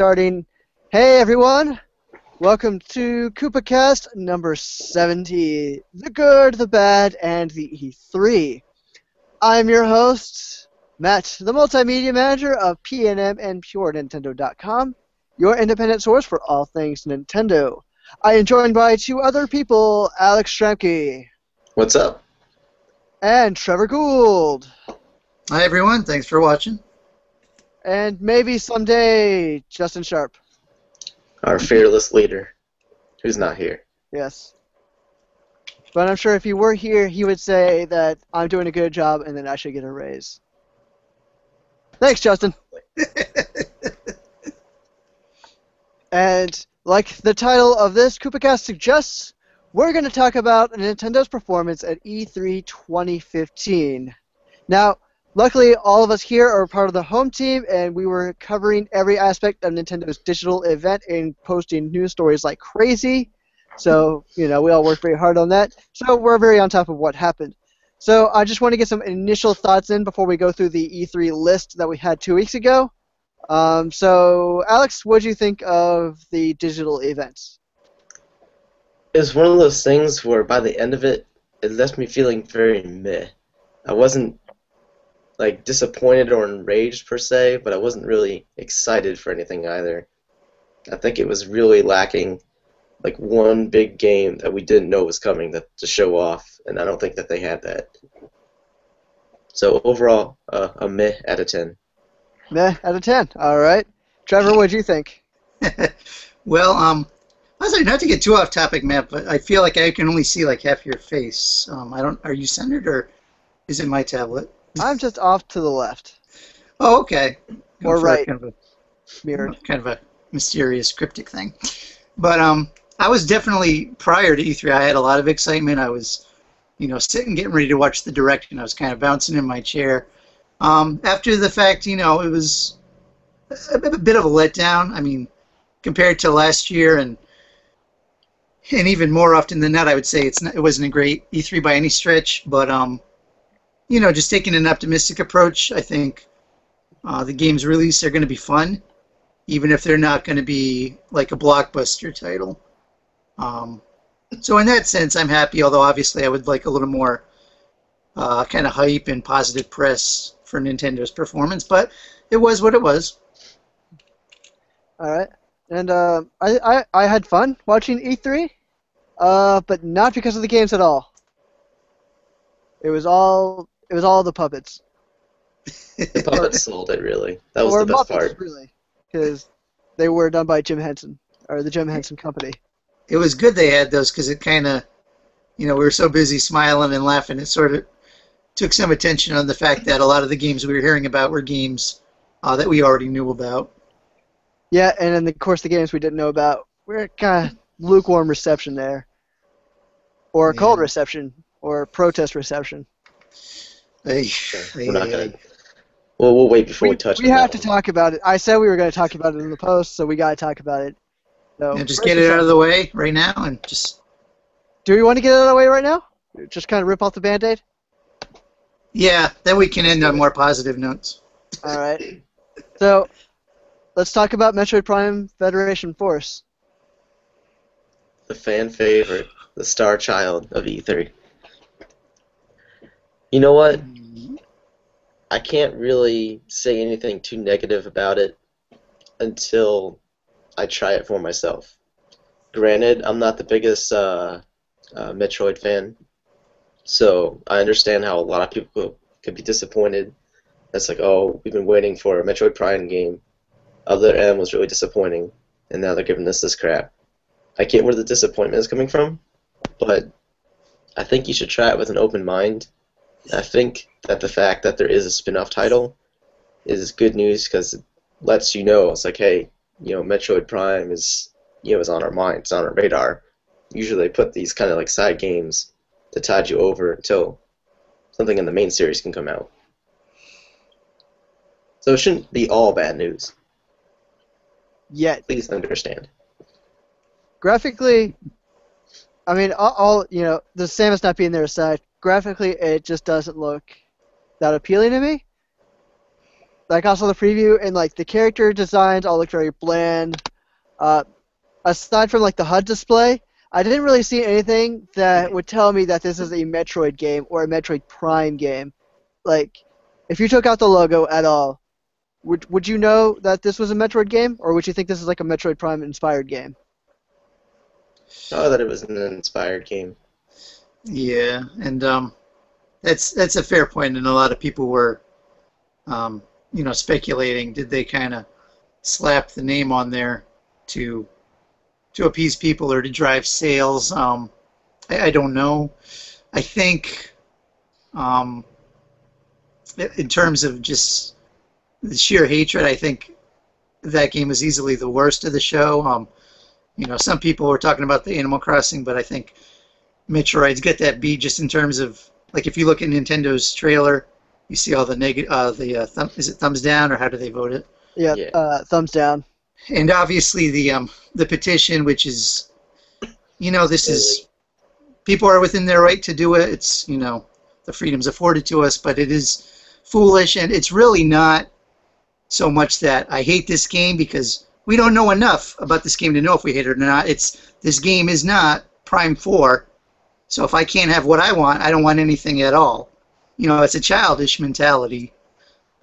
starting. Hey everyone, welcome to Koopa Kast number 70, the good, the bad, and the E3. I'm your host, Matt, the multimedia manager of PNM and PureNintendo.com, your independent source for all things Nintendo. I am joined by two other people, Alex Stramke What's up? and Trevor Gould. Hi everyone, thanks for watching. And maybe someday, Justin Sharp. Our fearless leader, who's not here. Yes. But I'm sure if he were here, he would say that I'm doing a good job and then I should get a raise. Thanks, Justin. And like the title of this KoopaCast suggests, we're going to talk about Nintendo's performance at E3 2015. Now, luckily, all of us here are part of the home team, and we were covering every aspect of Nintendo's digital event and posting news stories like crazy. So, we all worked very hard on that. So we're very on top of what happened. So I just want to get some initial thoughts in before we go through the E3 list that we had 2 weeks ago. So, Alex, what did you think of the digital events? It's one of those things where by the end of it, it left me feeling very meh. I wasn't disappointed or enraged per se, but I wasn't really excited for anything either. I think it was really lacking one big game that we didn't know was coming to show off, and I don't think that they had that. So overall, a meh out of 10. Meh out of 10. All right. Trevor, what did you think? Well, I was not to get too off topic, Matt, but I feel like I can only see half your face. Are you centered or is it my tablet? I'm just off to the left. Oh, okay. Or right. Mirrored. Kind of a mysterious, cryptic thing. But I was definitely, prior to E3, I had a lot of excitement. I was, sitting, getting ready to watch the Direct, and I was kind of bouncing in my chair. After the fact, it was a bit of a letdown. I mean, compared to last year, and even more often than that, I would say it wasn't a great E3 by any stretch, but just taking an optimistic approach, I think the games released are going to be fun, even if they're not going to be like a blockbuster title. So in that sense, I'm happy, although obviously I would like a little more kind of hype and positive press for Nintendo's performance, but it was what it was. All right. And I had fun watching E3, but not because of the games at all. It was all the puppets. The puppets sold it, really. That was the best part. Really, because they were done by Jim Henson, or the Jim Henson Company. It was good they had those because it kind of, we were so busy smiling and laughing, it sort of took some attention on the fact that a lot of the games we were hearing about were games that we already knew about. Yeah, and then of course the games we didn't know about were kind of lukewarm reception there, or cold reception, or protest reception. We're not gonna. Well, we'll wait before we touch it. We have to talk about it. I said we were going to talk about it in the post, so we got to talk about it. So just get it out of the way right now, and just. Do we want to get it out of the way right now? Just kind of rip off the Band-Aid? Yeah, then we can end on more positive notes. All right. So, let's talk about Metroid Prime Federation Force. The fan favorite, the star child of E3. You know what? I can't really say anything too negative about it until I try it for myself. Granted, I'm not the biggest Metroid fan, so I understand how a lot of people could be disappointed. That's oh, we've been waiting for a Metroid Prime game. Other M was really disappointing, and now they're giving us this crap. I get where the disappointment is coming from, but I think you should try it with an open mind. I think that the fact that there is a spin-off title is good news because it lets you know it's hey, Metroid Prime is is on our mind, it's on our radar. Usually they put these kind of side games to tide you over until something in the main series can come out. So it shouldn't be all bad news. Yet. Please understand. Graphically, I mean, all the Samus not being there aside, graphically it just doesn't look that appealing to me. like I saw the preview, and like the character designs all look very bland. Aside from like the HUD display, I didn't really see anything that would tell me that this is a Metroid game or a Metroid Prime game. Like, if you took out the logo at all, would you know that this was a Metroid game, or would you think this is like a Metroid Prime inspired game? Oh, that it was an inspired game. Yeah, and that's a fair point, and a lot of people were, speculating. Did they kind of slap the name on there to appease people or to drive sales? I don't know. I think, in terms of just the sheer hatred, I think that game was easily the worst of the show. Some people were talking about the Animal Crossing, but I think Metroid's get that beat just in terms of, like, if you look at Nintendo's trailer, you see all the is it thumbs down, or how do they vote it? Yeah. Thumbs down. And obviously the petition, which is, this is, people are within their right to do it. It's, the freedoms afforded to us, but it is foolish, and it's really not so much that I hate this game, because we don't know enough about this game to know if we hate it or not. This game is not Prime 4, so if I can't have what I want, I don't want anything at all. It's a childish mentality.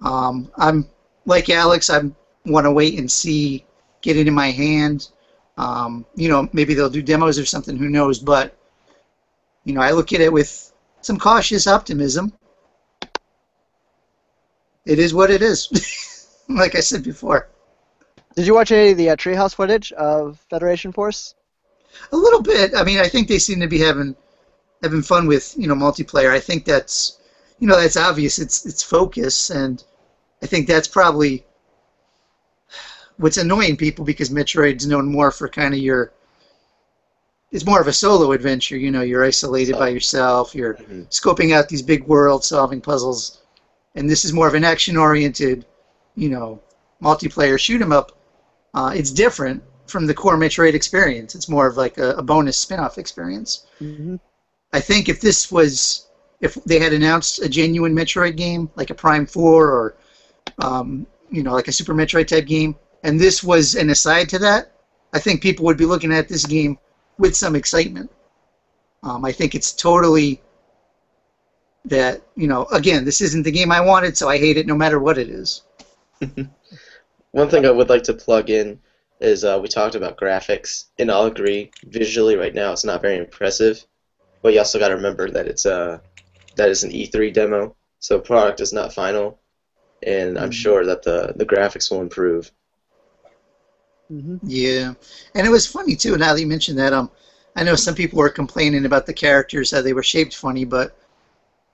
I'm like Alex. I want to wait and see, get it in my hand. Maybe they'll do demos or something. Who knows? But I look at it with some cautious optimism. It is what it is, like I said before. Did you watch any of the Treehouse footage of Federation Force? A little bit. I mean, I think they seem to be having fun with multiplayer. I think that's that's obvious. It's focus, and I think that's probably what's annoying people, because Metroid's known more for kind of it's more of a solo adventure. You're isolated by yourself. You're scoping out these big worlds, solving puzzles, and this is more of an action-oriented, multiplayer shoot 'em up. It's different from the core Metroid experience. It's more of like a bonus spin-off experience. Mm-hmm. I think if they had announced a genuine Metroid game, like a Prime 4 or, like a Super Metroid type game, and this was an aside to that, I think people would be looking at this game with some excitement. I think it's totally that, again, this isn't the game I wanted, so I hate it no matter what it is. One thing I would like to plug in is we talked about graphics, and I'll agree, visually right now it's not very impressive, but you also got to remember that that is an E3 demo, so product is not final, and I'm sure that the graphics will improve. Mm-hmm. Yeah, and it was funny too. Now that you mentioned that, I know some people were complaining about the characters, how they were shaped funny, but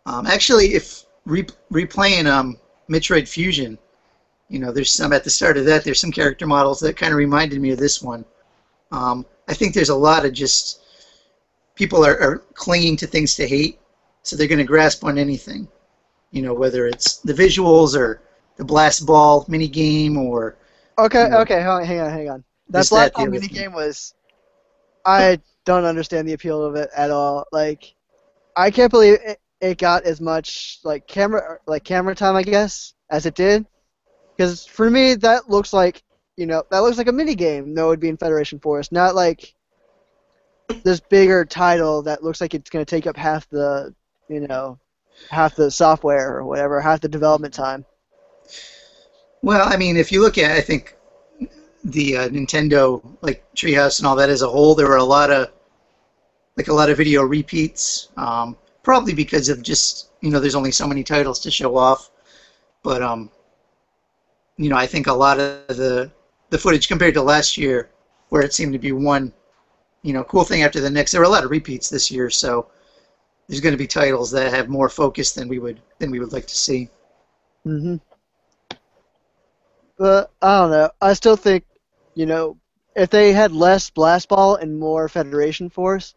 actually, if replaying Metroid Fusion, there's some at the start of that. There's some character models that kind of reminded me of this one. I think there's a lot of just people are clinging to things to hate, so they're going to grasp on anything. Whether it's the visuals or the blast ball mini game or. Okay, hang on. That blast ball mini game was. I don't understand the appeal of it at all. Like, I can't believe it got as much camera time, I guess, as it did. Because for me, that looks like a mini game that would be in Federation Force, not like this bigger title that looks like it's going to take up half the software or whatever, half the development time. Well, I mean, if you look at, I think the Nintendo Treehouse and all that as a whole, there were a lot of video repeats. Probably because of just there's only so many titles to show off, but I think a lot of the footage compared to last year, where it seemed to be one cool thing after the next, there were a lot of repeats this year. So there's going to be titles that have more focus than we would like to see. Mm-hmm. But I don't know. I still think if they had less Blast Ball and more Federation Force,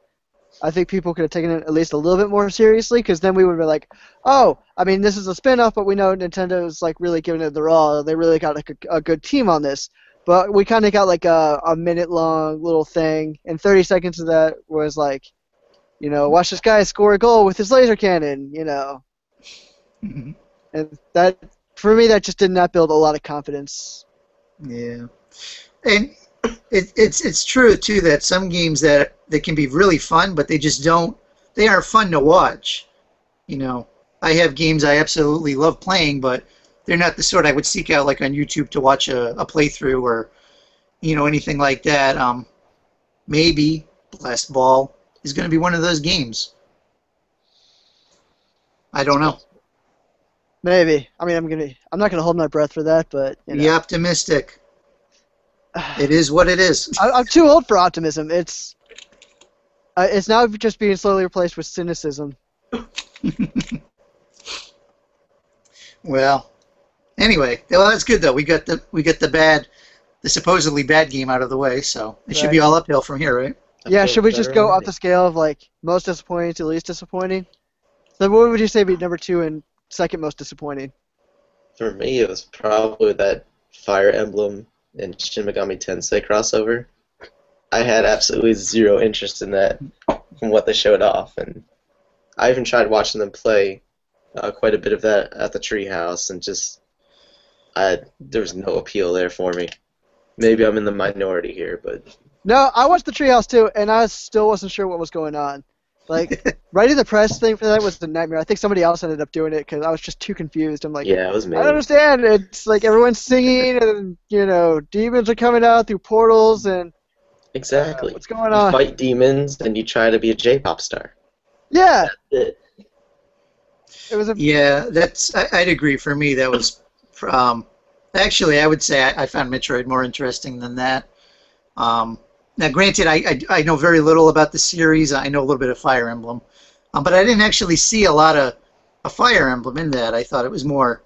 I think people could have taken it at least a little bit more seriously, because then we would be like, oh, I mean, this is a spin-off, but we know Nintendo's really giving it their all. They really got a good team on this. But we kind of got a minute-long little thing, and 30 seconds of that was watch this guy score a goal with his laser cannon, Mm-hmm. And that for me, that just did not build a lot of confidence. Yeah, and it's true too that some games that can be really fun, but they just don't. They aren't fun to watch. You know, I have games I absolutely love playing, but they're not the sort I would seek out like on YouTube to watch a playthrough or anything like that. Maybe Blast Ball is going to be one of those games. I don't know. Maybe. I mean, I'm not gonna hold my breath for that, but Be optimistic. It is what it is. I'm too old for optimism. It's now just being slowly replaced with cynicism. Well, anyway, well that's good though. We got the supposedly bad game out of the way, so it should be all uphill from here, right? Yeah, should we just go up the scale of like most disappointing to least disappointing? So what would you say be number 2 and second most disappointing? For me, it was probably that Fire Emblem and Shin Megami Tensei crossover. I had absolutely zero interest in that from what they showed off, and I even tried watching them play quite a bit of that at the Treehouse, and just there was no appeal there for me. Maybe I'm in the minority here, but No, I watched the Treehouse too, and I still wasn't sure what was going on. Like, writing the press thing for that was a nightmare. I think somebody else ended up doing it because I was just too confused. I'm like, yeah, it was me. I don't understand. It's like everyone's singing, and demons are coming out through portals, and Exactly. what's going on? You fight demons, and you try to be a J-pop star. Yeah. That's it. I'd agree. For me, that was actually I would say I found Metroid more interesting than that. Now, granted, I know very little about the series. I know a little bit of Fire Emblem, but I didn't actually see a lot of a Fire Emblem in that. I thought it was more,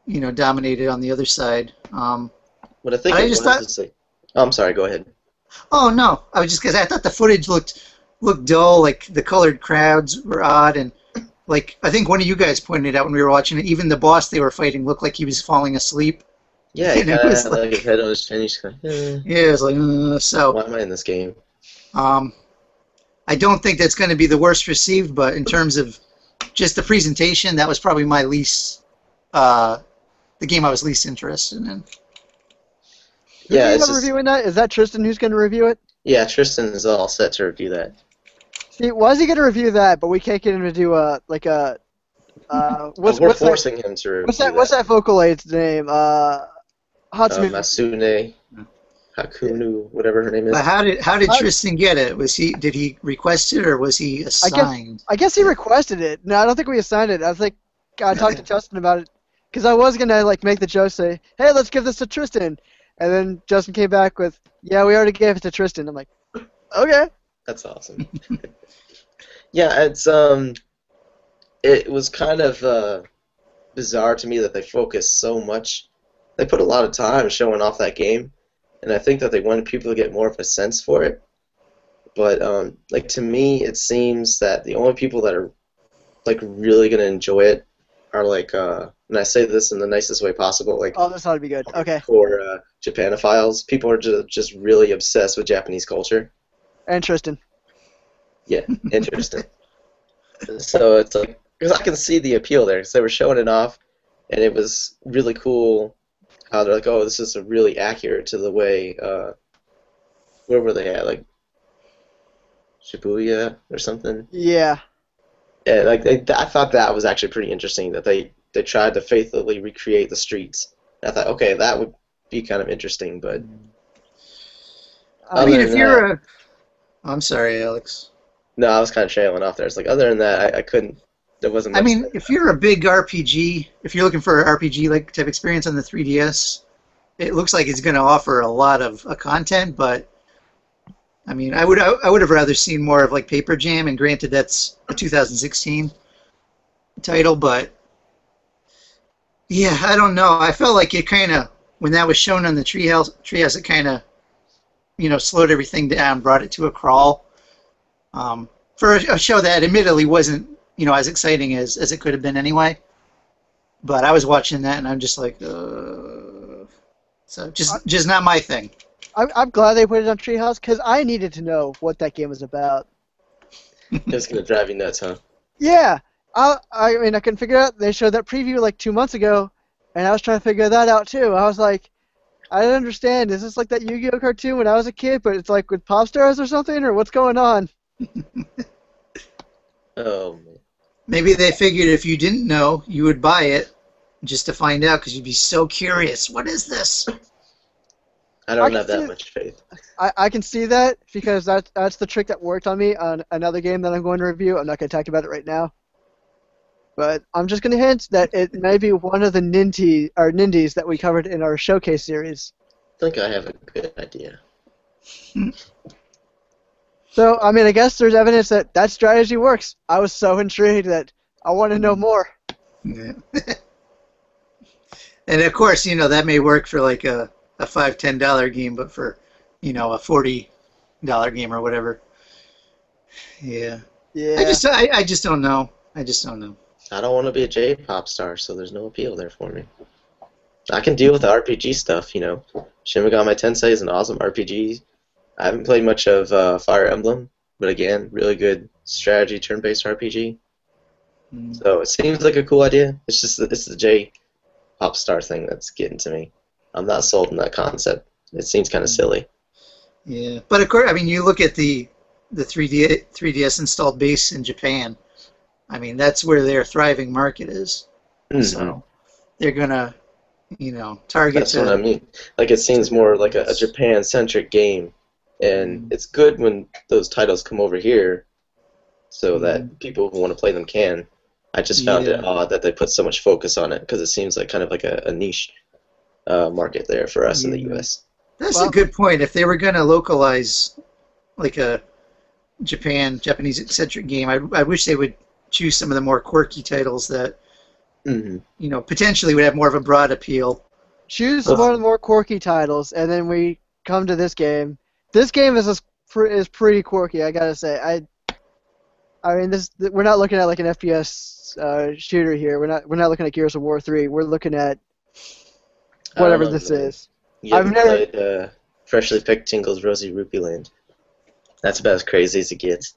dominated on the other side. What I think it was. I'm sorry. Go ahead. Oh no, I was just because I thought the footage looked dull. Like the colored crowds were odd, and like I think one of you guys pointed out when we were watching it. Even the boss they were fighting looked like he was falling asleep. Yeah, he kind of had like his head on his chin. He's kind of, yeah, it was like so. Why am I in this game? I don't think that's going to be the worst received, but in terms of just the presentation, that was probably my least, the game I was least interested in. Yeah, who's reviewing that? Is that Tristan who's going to review it? Yeah, Tristan is all set to review that. See, why is he going to review that, but we can't get him to do we're forcing him to review what's that vocal aid's name? Hatsune. Masune, Hakunu, whatever her name is. But how did Tristan get it? Did he request it or was he assigned? I guess he requested it. No, I don't think we assigned it. I think I talked to Justin about it because I was gonna make the joke, say, "Hey, let's give this to Tristan," and then Justin came back with, "Yeah, we already gave it to Tristan." I'm like, "Okay." That's awesome. Yeah, it was kind of bizarre to me that they focused so much. They put a lot of time showing off that game, and I think that they wanted people to get more of a sense for it. But to me, it seems that the only people that are really gonna enjoy it are and I say this in the nicest way possible, oh, this ought to be good. Okay. For Japanophiles, people are just really obsessed with Japanese culture. And Tristan. Yeah, interesting. So it's because I can see the appeal there, because they were showing it off, and it was really cool how they're like, oh, this is really accurate to the way, where were they at, Shibuya or something? Yeah. Yeah, I thought that was actually pretty interesting, that they tried to faithfully recreate the streets. And I thought, okay, that would be kind of interesting, but... I mean, if you're I'm sorry, Alex. No, I was kind of trailing off there. It's other than that, I couldn't... There wasn't much. I mean, if you're a big RPG, if you're looking for an RPG type experience on the 3DS, it looks like it's going to offer a lot of content. But I mean, I would have rather seen more of Paper Jam. And granted, that's a 2016 title, but yeah, I don't know. I felt like it kind of, when that was shown on the Treehouse, it kind of slowed everything down, brought it to a crawl. For a show that admittedly wasn't as exciting as it could have been anyway. But I was watching that and I'm just like, so just not my thing. I'm glad they put it on Treehouse because I needed to know what that game was about. It's gonna drive you nuts, huh? Yeah, I mean I couldn't figure it out. They showed that preview 2 months ago, and I was trying to figure that out too. I was like, I don't understand. Is this like that Yu-Gi-Oh cartoon when I was a kid, but it's like with pop stars or something, or what's going on? Oh man. Maybe they figured if you didn't know, you would buy it just to find out because you'd be so curious. What is this? I don't have that much faith. I can see that because that's the trick that worked on me on another game that I'm going to review. I'm not going to talk about it right now. But I'm just going to hint that it may be one of the nindies that we covered in our showcase series. I think I have a good idea. So, I mean, I guess there's evidence that that strategy works. I was so intrigued that I want to know more. Yeah. And of course, that may work for like a $5, $10 game, but for, a $40 game or whatever. Yeah. Yeah. I just don't know. I just don't know. I don't want to be a J-pop star, so there's no appeal there for me. I can deal with the RPG stuff, Shin Megami Tensei is an awesome RPG. I haven't played much of Fire Emblem, but again, really good strategy turn-based RPG. So it seems like a cool idea. It's just that it's the J-pop star thing that's getting to me. I'm not sold on that concept. It seems kind of silly. Yeah, but of course, I mean, you look at the 3DS installed base in Japan. I mean, that's where their thriving market is. Mm-hmm. So they're gonna, target. That's what I mean. Like it seems more like a Japan-centric game, and it's good when those titles come over here, so that people who want to play them can. I just found it odd that they put so much focus on it because it seems like kind of like a niche market there for us in the U.S. That's a good point. If they were going to localize like a Japanese-centric game, I wish they would choose some of the more quirky titles that, potentially would have more of a broad appeal. Choose one of the more quirky titles, and then we come to this game. This game is pretty quirky, I gotta say. I mean, we're not looking at like an FPS shooter here. We're not looking at Gears of War 3. We're looking at whatever this is. You haven't played Freshly Picked Tingle's Rosy Rupee Land. That's about as crazy as it gets.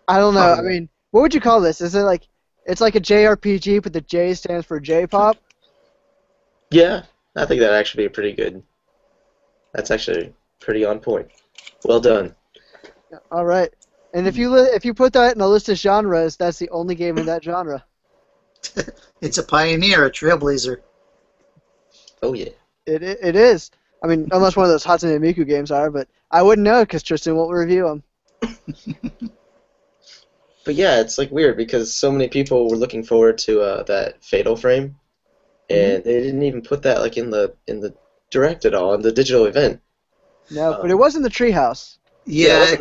I don't know. I mean, what would you call this? Is it like it's like a JRPG, but the J stands for J-pop? Yeah, I think that'd actually be pretty good. That's actually pretty on point. Well done. All right. And if you put that in a list of genres, that's the only game in that genre. It's a pioneer, a trailblazer. Oh yeah. It is. I mean, unless one of those Hatsune Miku games are, but I wouldn't know because Tristan won't review them. But yeah, it's like weird because so many people were looking forward to that Fatal Frame, and they didn't even put that like in the direct at all in the digital event. No, but it was in the Treehouse. Yeah, it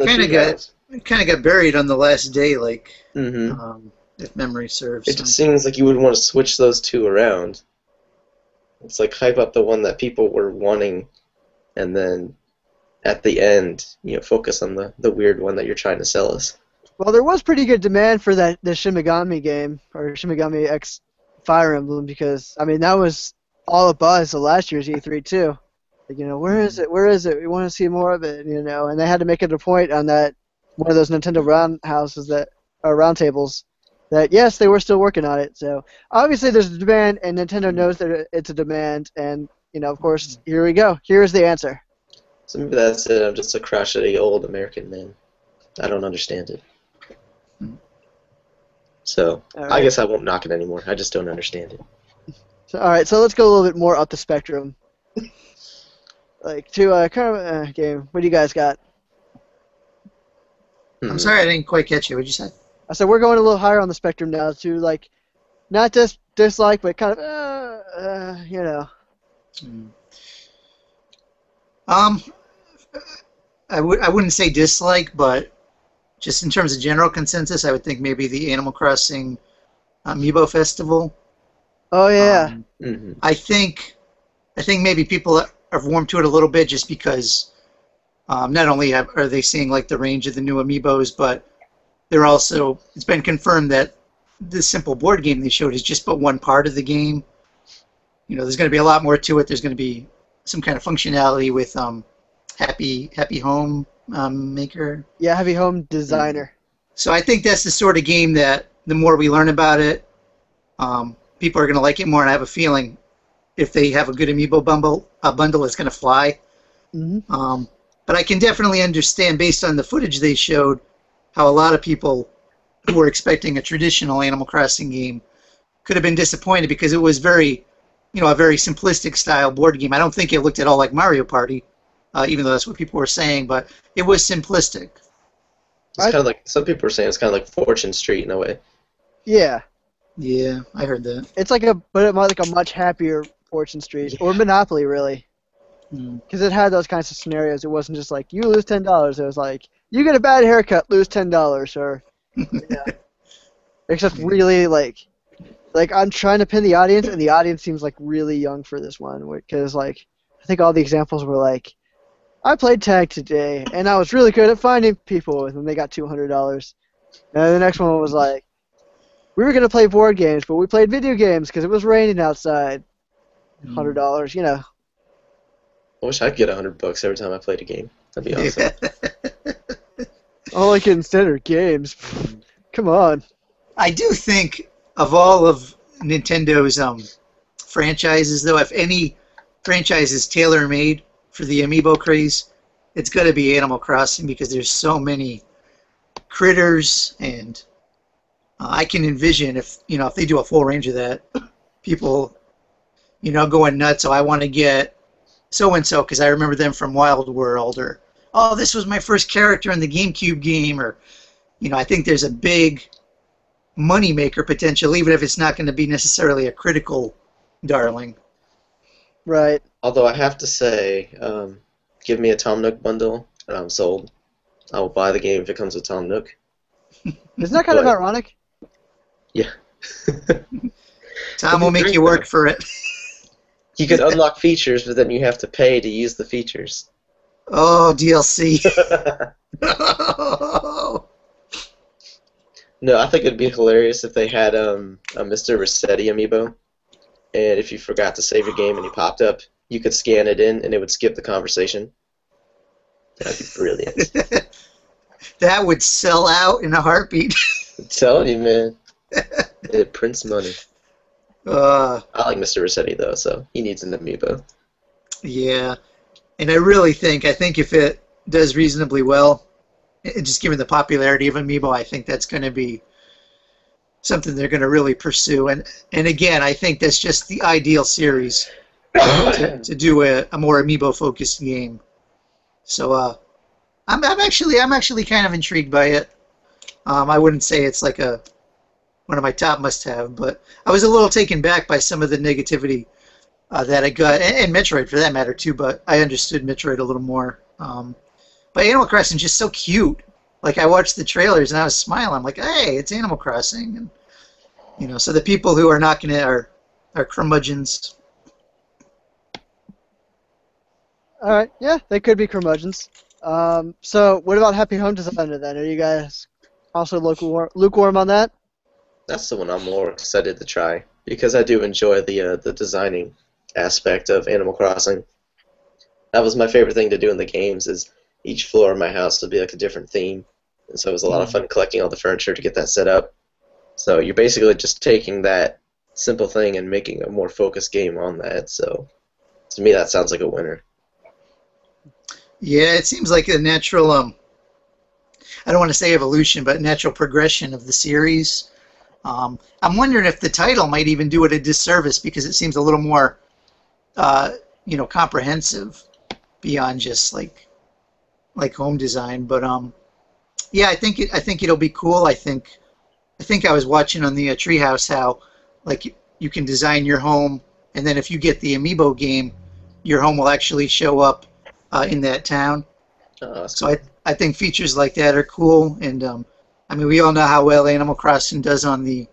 kind of got buried on the last day, like if memory serves. It just seems like you would want to switch those two around. It's like hype up the one that people were wanting, and then at the end, focus on the weird one that you're trying to sell us. Well, there was pretty good demand for the Shin Megami game, or Shin Megami X Fire Emblem, because, I mean, that was all a buzz of last year's E3, too. Like, where is it? Where is it? We want to see more of it, and they had to make it a point on that, one of those Nintendo roundtables, that, yes, they were still working on it. So, obviously, there's a demand, and Nintendo knows that it's a demand, and, of course, here we go. Here's the answer. So maybe that's it. I'm just a crotchety old American man. I don't understand it. So, right. I guess I won't knock it anymore. I just don't understand it. So, all right, so let's go a little bit more up the spectrum. Like, to kind of a game. What do you guys got? I'm sorry, I didn't quite catch you. What did you say? I said we're going a little higher on the spectrum now to, like, not just dislike, but kind of, I wouldn't say dislike, but just in terms of general consensus, I would think maybe the Animal Crossing Amiibo Festival. Oh yeah. I think maybe people have warmed to it a little bit just because not only are they seeing like the range of the new Amiibos, but it's been confirmed that the simple board game they showed is just but one part of the game. There's going to be a lot more to it. There's going to be some kind of functionality with Happy Home Maker. Yeah, Happy Home Designer. So I think that's the sort of game that the more we learn about it, people are going to like it more, and I have a feeling if they have a good amiibo bundle, it's going to fly. Mm-hmm. But I can definitely understand, based on the footage they showed, how a lot of people who were expecting a traditional Animal Crossing game could have been disappointed because it was very, a very simplistic style board game. I don't think it looked at all like Mario Party, even though that's what people were saying, but it was simplistic. It's kind of like, some people were saying it's kind of like Fortune Street in a way. Yeah. Yeah, I heard that. It's like a much happier Fortune Street, or Monopoly, really. Because it had those kinds of scenarios. It wasn't just like, you lose $10. It was like, you get a bad haircut, lose $10, or... Yeah. Except really, like I'm trying to pin the audience, and the audience seems like really young for this one, because like I think all the examples were like, I played tag today, and I was really good at finding people, and they got $200. And the next one was like, we were gonna play board games, but we played video games because it was raining outside. $100, you know. I wish I could get $100 every time I played a game. That'd be awesome. All I can stand are games. Come on. I do think of all of Nintendo's franchises, though, if any franchise is tailor-made for the amiibo craze, it's got to be Animal Crossing because there's so many critters, and I can envision if they do a full range of that, people going nuts. So I want to get so and so because I remember them from Wild World, or oh, this was my first character in the GameCube game, or I think there's a big moneymaker potential, even if it's not going to be necessarily a critical darling. Right. Although I have to say, give me a Tom Nook bundle, and I'm sold. I will buy the game if it comes with Tom Nook. Isn't that kind of ironic? Yeah. Tom will make you work for it. You could unlock features, but then you have to pay to use the features. Oh, DLC. No, I think it'd be hilarious if they had a Mr. Rossetti amiibo, and if you forgot to save your game and you popped up, you could scan it in and it would skip the conversation. That'd be brilliant. That would sell out in a heartbeat. I'm telling you, man. It prints money. I like Mr. Rossetti, though, so he needs an amiibo. Yeah. And I really think if it does reasonably well, just given the popularity of Amiibo, I think that's going to be something they're going to really pursue. And again, I think that's just the ideal series to do a more Amiibo-focused game. So I'm actually kind of intrigued by it. I wouldn't say it's like one of my top must-have, but I was a little taken back by some of the negativity that I got, and Metroid for that matter too, but I understood Metroid a little more. But Animal Crossing is just so cute. Like, I watched the trailers and I was smiling. I'm like, hey, it's Animal Crossing. And, so the people who are knocking it are curmudgeons. All right, yeah, they could be curmudgeons. So what about Happy Home Designer then? Are you guys also lukewarm on that? That's the one I'm more excited to try, because I do enjoy the designing aspect of Animal Crossing. That was my favorite thing to do in the games, is each floor of my house would be like a different theme, and so it was a lot of fun collecting all the furniture to get that set up. So you're basically just taking that simple thing and making a more focused game on that, so to me that sounds like a winner. Yeah, it seems like a natural, I don't want to say evolution, but natural progression of the series. I'm wondering if the title might even do it a disservice, because it seems a little more, comprehensive beyond just like home design. But yeah, I think it'll be cool. I think I was watching on the Treehouse how like you can design your home, and then if you get the Amiibo game, your home will actually show up in that town. So I think features like that are cool, and I mean, we all know how well Animal Crossing does on the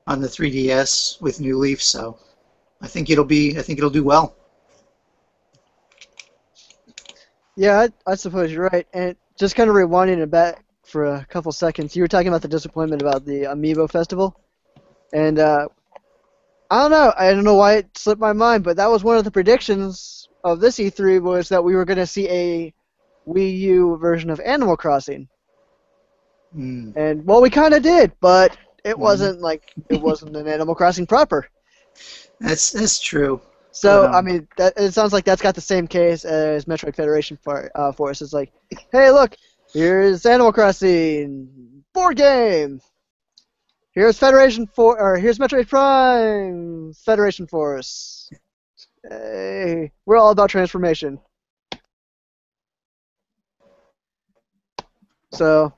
3DS with New Leaf, so I think it'll do well. Yeah, I suppose you're right. And just kind of rewinding it back for a couple seconds, you were talking about the disappointment about the Amiibo Festival, and I don't know why it slipped my mind, but that was one of the predictions of this E3, was that we were going to see a Wii U version of Animal Crossing. And well, we kind of did, but it wasn't an Animal Crossing proper. That's true. So, But, I mean, it sounds like that's got the same case as Metroid Federation Force. It's like, hey, look, here's Animal Crossing board game. Here's here's Metroid Prime Federation Force. Hey, we're all about transformation. So,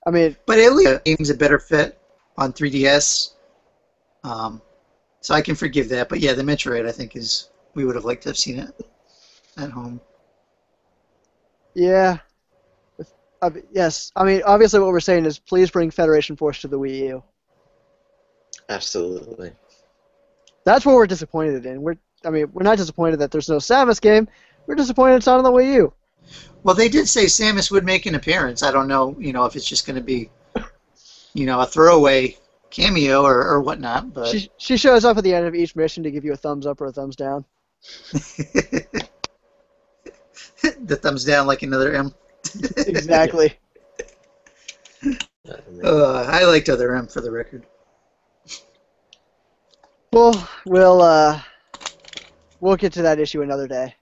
I mean, but at least the game's a better fit on 3DS. So I can forgive that. But yeah, the Metroid, I think, we would have liked to have seen it at home. yeah. Yes. I mean, obviously, what we're saying is, please bring Federation Force to the Wii U. Absolutely. That's what we're disappointed in. We're not disappointed that there's no Samus game. We're disappointed it's not on the Wii U. Well, they did say Samus would make an appearance. I don't know, if it's just going to be, a throwaway cameo or whatnot. But she shows up at the end of each mission to give you a thumbs up or a thumbs down. The thumbs down like another M. Exactly. I liked other M for the record. Well, we'll get to that issue another day.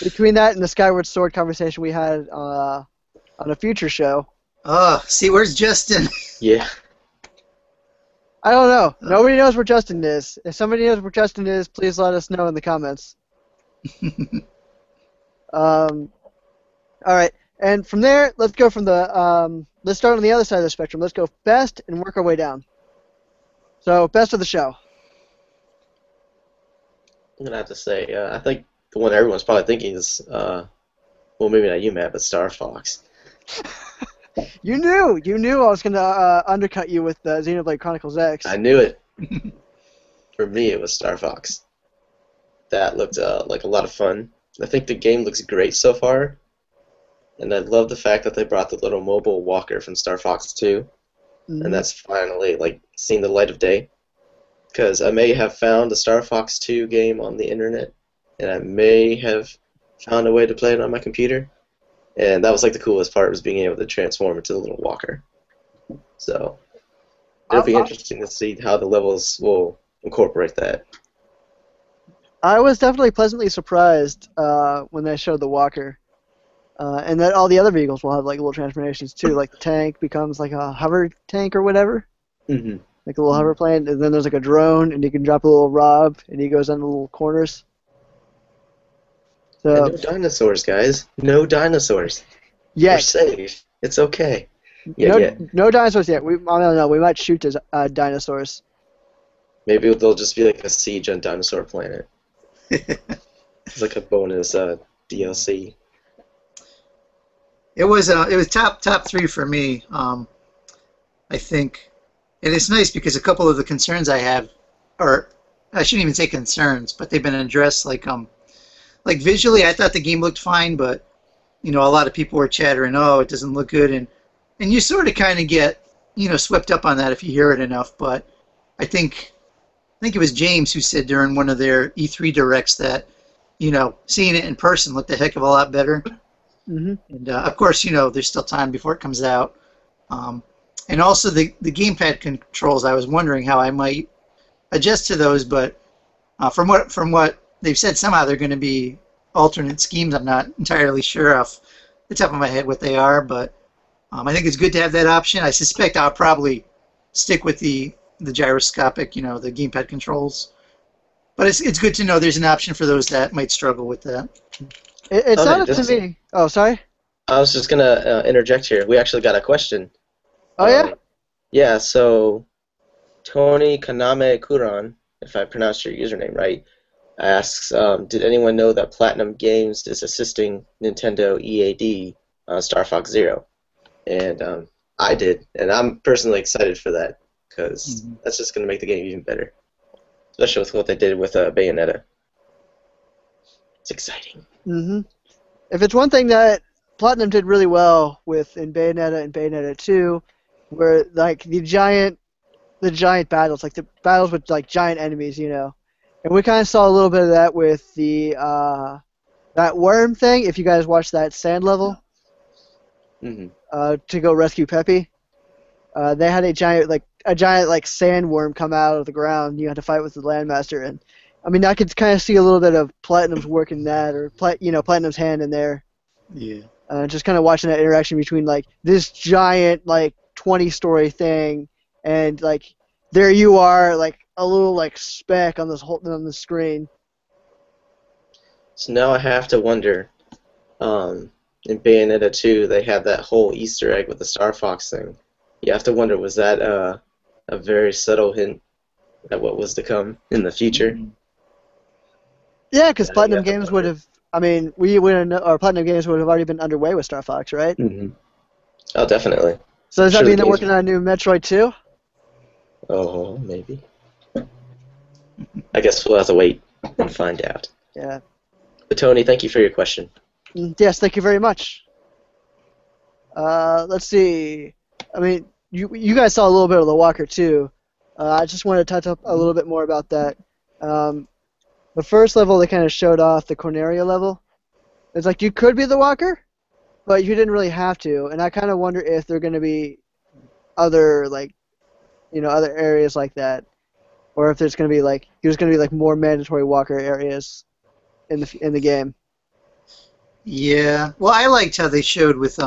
Between that and the Skyward Sword conversation we had on a future show. Oh, see, where's Justin? Yeah. I don't know. Nobody knows where Justin is. If somebody knows where Justin is, please let us know in the comments. All right, and from there, let's go from the let's start on the other side of the spectrum. Let's go best and work our way down. So, best of the show. I'm gonna have to say, I think the one everyone's probably thinking is, well, maybe not you, Matt, but Star Fox. You knew I was gonna undercut you with Xenoblade Chronicles X. I knew it. For me, it was Star Fox. That looked like a lot of fun. I think the game looks great so far, and I love the fact that they brought the little mobile walker from Star Fox 2, and that's finally seen the light of day. Because I may have found a Star Fox 2 game on the internet, and I may have found a way to play it on my computer, and that was the coolest part, was being able to transform into the little walker. So it'll be interesting to see how the levels will incorporate that. I was definitely pleasantly surprised when they showed the walker, and that all the other vehicles will have little transformations too. Like the tank becomes a hover tank or whatever, Mm-hmm. like a little hover plane, and then there's a drone, and you can drop a little Rob, and he goes down the little corners. So, and no dinosaurs, guys. No dinosaurs. Yet. We're safe. It's okay. No dinosaurs yet. I don't know. We might shoot dinosaurs. Maybe they'll just be a siege on Dinosaur Planet. It's a bonus DLC. It was top three for me. I think, and it's nice because a couple of the concerns I have, or I shouldn't even say concerns, but they've been addressed. Like visually, I thought the game looked fine, but a lot of people were chattering, "Oh, it doesn't look good," and you sort of kind of get swept up on that if you hear it enough. But I think it was James who said during one of their E3 directs that seeing it in person looked a heck of a lot better. Mm-hmm. And of course, there's still time before it comes out. And also the gamepad controls, I was wondering how I might adjust to those, but from what they've said, somehow they're going to be alternate schemes. I'm not entirely sure off the top of my head what they are, but I think it's good to have that option. I suspect I'll probably stick with the gyroscopic, the gamepad controls. But it's good to know there's an option for those that might struggle with that. It sounded to me. Oh, sorry. I was just gonna interject here. We actually got a question. Oh yeah. Yeah. So Tony Kaname Kuran, if I pronounced your username right, asks, did anyone know that Platinum Games is assisting Nintendo EAD on Star Fox Zero? And I did, and I'm personally excited for that because that's just going to make the game even better, especially with what they did with Bayonetta. It's exciting. Mm-hmm. If it's one thing that Platinum did really well with in Bayonetta and Bayonetta 2, were the giant battles, the battles with giant enemies, and we kind of saw a little bit of that with the that worm thing. If you guys watched that sand level, to go rescue Peppy, they had a giant a giant like sandworm come out of the ground. You had to fight with the landmaster, and I mean I could kind of see a little bit of Platinum's work in that, or Platinum's hand in there. Yeah. Just kind of watching that interaction between like this giant like 20-story thing, and like there you are like a little like speck on the screen. So now I have to wonder. In Bayonetta 2, they had that whole Easter egg with the Star Fox thing. You have to wonder, was that a very subtle hint at what was to come in the future? Yeah, because Platinum Games would have. I mean, our Platinum Games would have already been underway with Star Fox, right? Mm-hmm. Oh, definitely. So does that mean they're working on a new Metroid 2? Oh, maybe. I guess we'll have to wait and find out. Yeah. But Tony, thank you for your question. Yes, thank you very much. Let's see. I mean, you guys saw a little bit of the Walker too. I just wanted to touch up a little bit more about that. The first level they kind of showed off the Corneria level. It's like you could be the Walker, but you didn't really have to. And I kind of wonder if there are going to be other other areas like that, or if there's going to be more mandatory Walker areas in the game. Yeah. Well, I liked how they showed with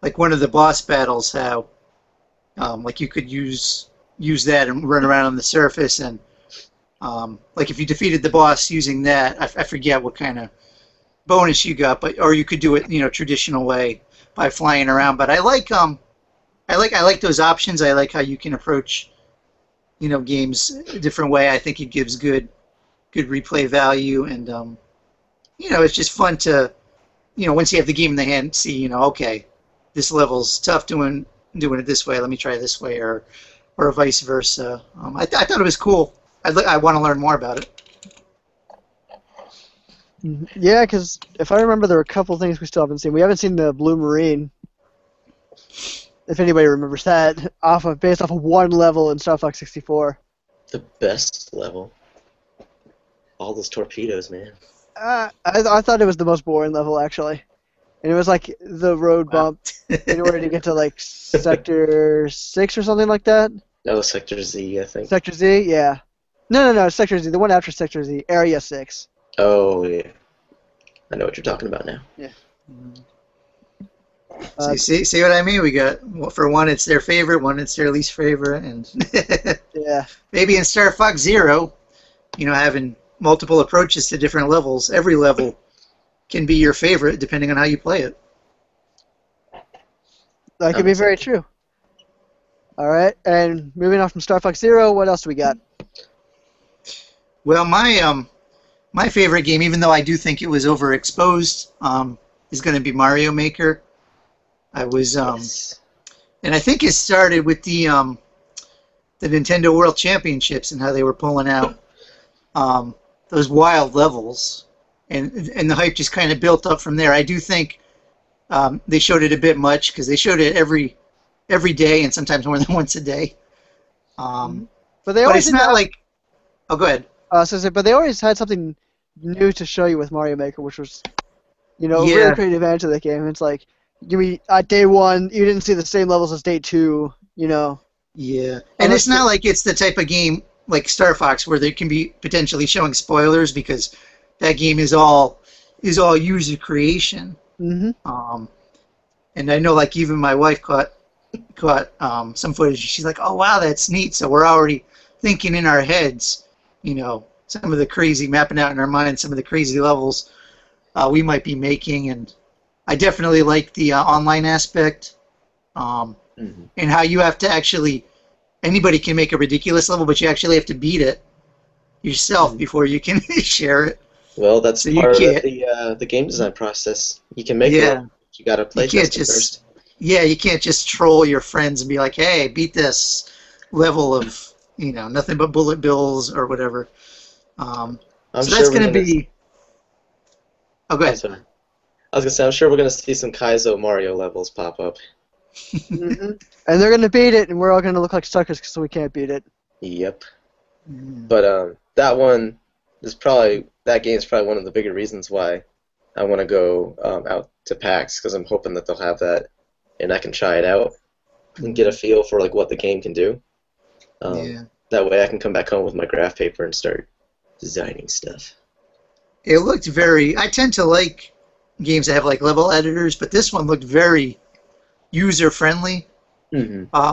like one of the boss battles how like you could use that and run around on the surface, and like if you defeated the boss using that, I forget what kind of bonus you got, or you could do it traditional way by flying around. But I like those options. I like how you can approach games a different way. I think it gives good replay value, and it's just fun to once you have the game in the hand, see okay, this level's tough doing it this way. Let me try this way, or vice versa. I thought it was cool. I want to learn more about it. Yeah, because if I remember, there were a couple things we still haven't seen. We haven't seen the Blue Marine. If anybody remembers that, based off of one level in Star Fox 64. The best level. All those torpedoes, man. I thought it was the most boring level, actually. And it was like the road bump in order to get to like Sector 6 or something like that. No, Sector Z, I think. Sector Z, yeah. No, Sector Z, the one after Sector Z, Area 6. Oh, yeah. I know what you're talking about now. Yeah. See what I mean? We got, for one, it's their favorite, one, it's their least favorite, and yeah. Maybe in Star Fox Zero, having multiple approaches to different levels, every level can be your favorite depending on how you play it. That could be very true. All right, and moving on from Star Fox Zero, what else do we got? Well, my favorite game, even though I do think it was overexposed, is going to be Mario Maker. I was, and I think it started with the Nintendo World Championships and how they were pulling out those wild levels, and the hype just kind of built up from there. I do think they showed it a bit much because they showed it every day and sometimes more than once a day. But it's not like. Oh, go ahead. But they always had something new to show you with Mario Maker, which was, a really great advantage of the game. It's like, at day one, you didn't see the same levels as day two, Yeah. And it's not like it's the type of game like Star Fox where they can be potentially showing spoilers, because that game is all user creation. Mm-hmm. And I know, like, even my wife caught some footage. She's like, "Oh wow, that's neat." So we're already thinking in our heads, some of the crazy, mapping out in our minds some of the crazy levels we might be making. And I definitely like the online aspect, and how you have to actually, anybody can make a ridiculous level, but you actually have to beat it yourself before you can share it. Well, that's part of the game design process. You can make it, you got to play test it first. Yeah, you can't just troll your friends and be like, "Hey, beat this level of nothing but bullet bills or whatever." So that's going to be. Oh, go ahead. Sorry. I was going to say, I'm sure we're going to see some Kaizo Mario levels pop up. Mm-hmm. And they're going to beat it, and we're all going to look like suckers so we can't beat it. Yep. But that game's probably one of the bigger reasons why I want to go out to PAX, because I'm hoping that they'll have that and I can try it out. and get a feel for like what the game can do. Yeah. That way I can come back home with my graph paper and start designing stuff. It looked very... I tend to like games that have like level editors, but this one looked very user-friendly,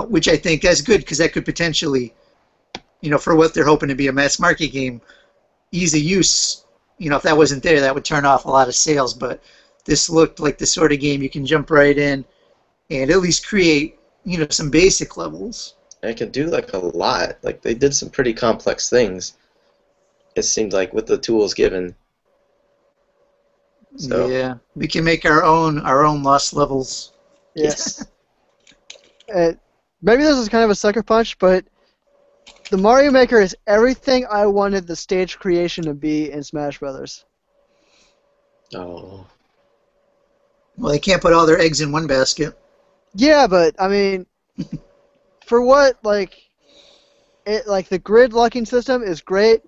which I think that's good because that could potentially, for what they're hoping to be a mass market game, easy use, if that wasn't there, that would turn off a lot of sales. But this looked like the sort of game you can jump right in and at least create, some basic levels. And it can do like a lot. Like they did some pretty complex things. It seemed like with the tools given. So. Yeah, we can make our own lost levels. Yes. Maybe this is kind of a sucker punch, but the Mario Maker is everything I wanted the stage creation to be in Smash Brothers. Oh. Well, they can't put all their eggs in one basket. Yeah, but I mean, for what the grid locking system is great,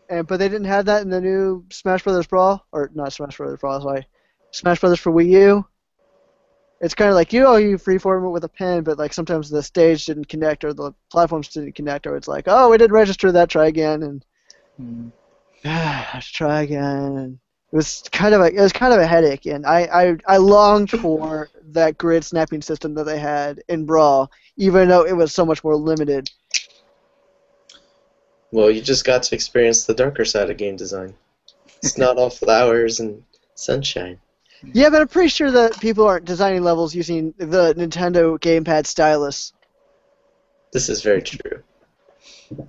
but they didn't have that in the new Smash Brothers Brawl, or not Smash Brothers Brawl, sorry, Smash Brothers for Wii U. It's kind of like you freeform it with a pen, but like sometimes the stage didn't connect or the platforms didn't connect, or it's like, oh, we didn't register that, try again, and have to try again. And it was kind of a headache, and I longed for that grid snapping system that they had in Brawl, even though it was so much more limited. Well, you just got to experience the darker side of game design. It's not all flowers and sunshine. Yeah, but I'm pretty sure that people aren't designing levels using the Nintendo gamepad stylus. This is very true.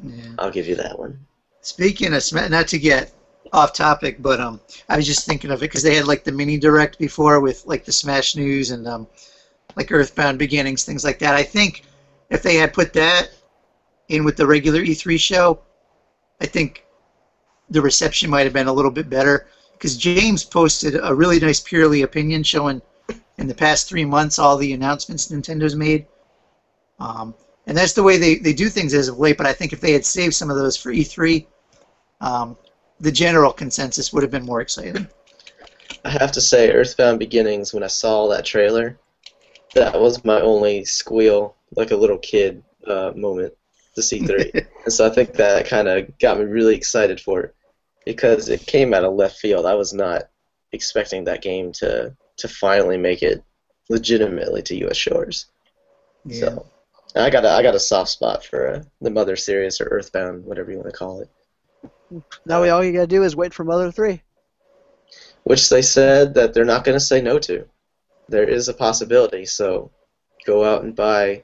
Yeah. I'll give you that one. Speaking of Smash, not to get off topic, but I was just thinking of it because they had like the mini direct before with like the Smash news and like Earthbound Beginnings, things like that. I think if they had put that in with the regular E3 show, I think the reception might have been a little bit better. Because James posted a really nice purely opinion showing in the past 3 months all the announcements Nintendo's made. And that's the way they do things as of late, but I think if they had saved some of those for E3, the general consensus would have been more exciting. I have to say, Earthbound Beginnings, when I saw that trailer, that was my only squeal, like a little kid moment to see 3. And so I think that kind of got me really excited for it. Because it came out of left field. I was not expecting that game to finally make it legitimately to U.S. shores. Yeah. So I got a soft spot for the Mother series or Earthbound, whatever you want to call it. Now all you gotta do is wait for Mother 3. Which they said that they're not going to say no to. There is a possibility, so go out and buy.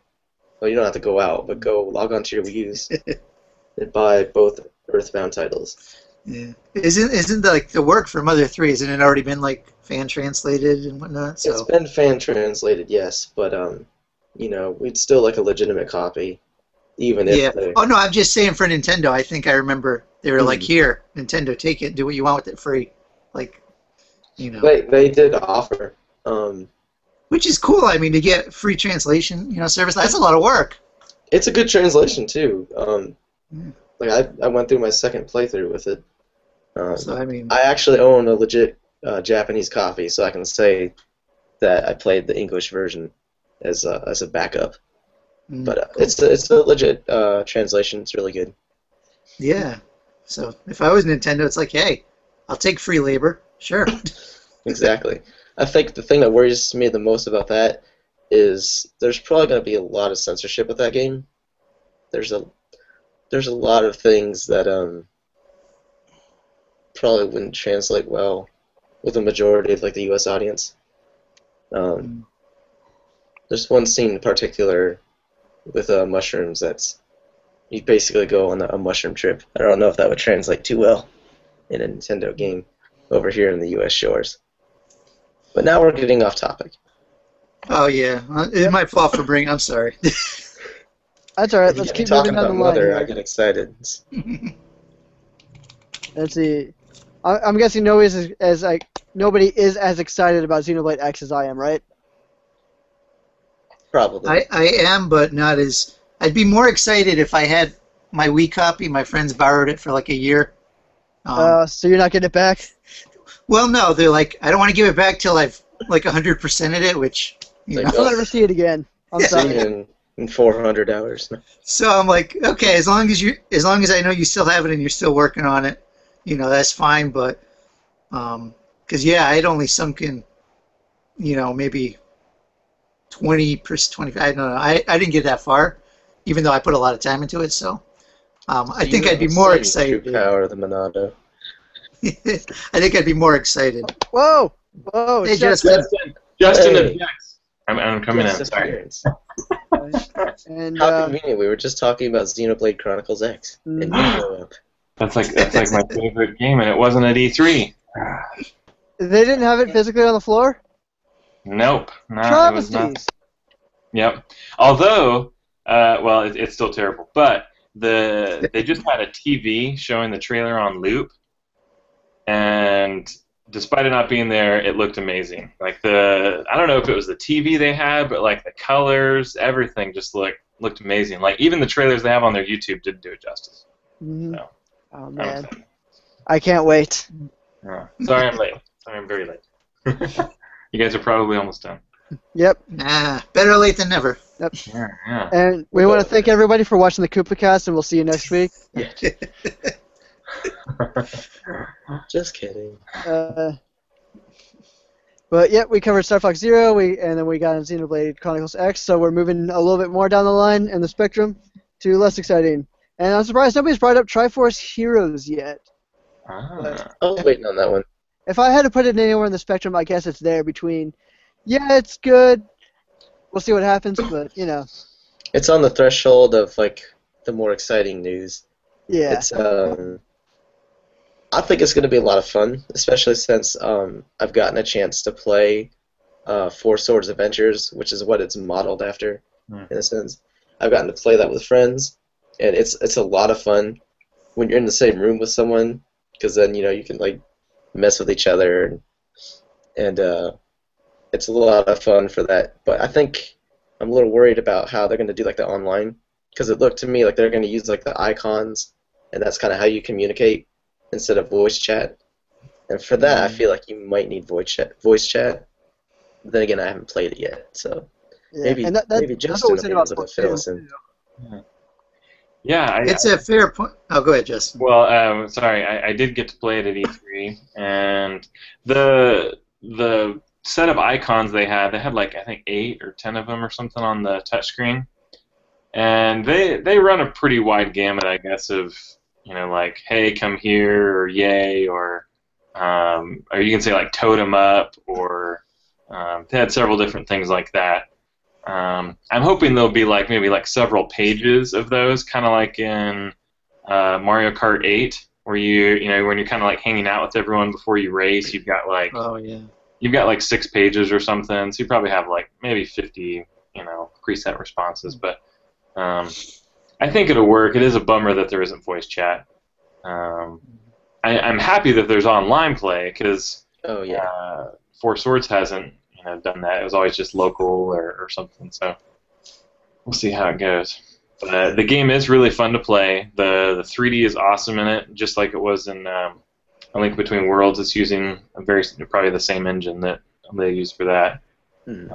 Well, you don't have to go out, but go log onto your Wii U's and buy both Earthbound titles. Yeah. Isn't the work for Mother 3, isn't it already been like fan translated and whatnot? So it's been fan translated, yes, but we'd still like a legitimate copy, even if. Yeah. Oh no, I'm just saying for Nintendo. I think I remember they were like, "Here, Nintendo, take it, do what you want with it, free." Like, They did offer. Which is cool. I mean, to get free translation, service. That's a lot of work. It's a good translation too. Like I went through my second playthrough with it. So I mean, I actually own a legit Japanese copy, so I can say that I played the English version as a backup. But cool. it's a legit translation. It's really good. Yeah. So if I was Nintendo, it's like, hey, I'll take free labor. Sure. Exactly. I think the thing that worries me the most about that is there's probably going to be a lot of censorship with that game. There's a lot of things that probably wouldn't translate well with a majority of like the U.S. audience. There's one scene in particular with mushrooms that's you basically go on a mushroom trip. I don't know if that would translate too well in a Nintendo game over here in the U.S. shores. But now we're getting off topic. Oh yeah, it's my fault for bringing. I'm sorry. That's all right. Let's keep moving on the line. Mother, here. I get excited. Let's see. I'm guessing nobody is as excited about Xenoblade X as I am, right? Probably. I am, but not as. I'd be more excited if I had my Wii copy. My friends borrowed it for like a year. So you're not getting it back? Well, no. They're like, I don't want to give it back till I've like 100%ed it, which I'll never see it again. I'm sorry. In 400 hours. So I'm like, okay, as long as I know you still have it and you're still working on it, that's fine. But because I'd only sunk in, maybe 20%, 25. I don't know. I didn't get that far, even though I put a lot of time into it. So I think I'd be more excited. True power of the Monado. I think I'd be more excited. Whoa! Hey, Justin Hey. objects. I'm coming in. Sorry. And How convenient. We were just talking about Xenoblade Chronicles X. And you show up. That's like my favorite game, and it wasn't at E3. they didn't have it physically on the floor? Nope. No, it was not. Travesties. Yep. Although, it's still terrible. But they just had a TV showing the trailer on loop, and despite it not being there, it looked amazing. Like I don't know if it was the TV they had, but like the colors, everything just looked amazing. Like even the trailers they have on their YouTube didn't do it justice. Mm-hmm. So, Oh man, I can't wait. yeah. Sorry I'm late. Sorry I'm very late. You guys are probably almost done. Yep. Nah, better late than never. Yeah. And we want to thank everybody for watching the Koopa Kast, and we'll see you next week. Yeah. Just kidding. But yeah, we covered Star Fox Zero, and then we got on Xenoblade Chronicles X, so we're moving a little bit more down the line in the spectrum to less exciting. And I'm surprised nobody's brought up Triforce Heroes yet. Ah. I was waiting on that one. If I had to put it anywhere in the spectrum, I guess it's there between, it's good, we'll see what happens, but, It's on the threshold of, like, the more exciting news. Yeah. It's, I think it's going to be a lot of fun, especially since I've gotten a chance to play Four Swords Adventures, which is what it's modeled after, in a sense. I've gotten to play that with friends, and it's a lot of fun when you're in the same room with someone, because then, you can, like, mess with each other, and it's a lot of fun for that. But I think I'm a little worried about how they're going to do, like, the online, because it looked to me like they're going to use, like, the icons, and that's kind of how you communicate instead of voice chat. And for that, I feel like you might need voice chat. But then again, I haven't played it yet, so maybe Justin will be able to fill us in. Yeah, It's a fair point. Oh, go ahead, Justin. Well, sorry, I did get to play it at E3, and the set of icons they had like I think 8 or 10 of them or something on the touchscreen, and they run a pretty wide gamut, I guess, of like hey, come here, or yay, or you can say like totem up, or they had several different things like that. I'm hoping there'll be maybe several pages of those, kind of like in Mario Kart 8, where when you're kind of hanging out with everyone before you race, you've got you've got 6 pages or something, so you probably have maybe 50 preset responses. But I think it'll work. It is a bummer that there isn't voice chat. I'm happy that there's online play, because Four Swords hasn't done that. It was always just local or something. So we'll see how it goes. But the game is really fun to play. The 3D is awesome in it, just like it was in A Link Between Worlds. It's using probably the same engine that they use for that. And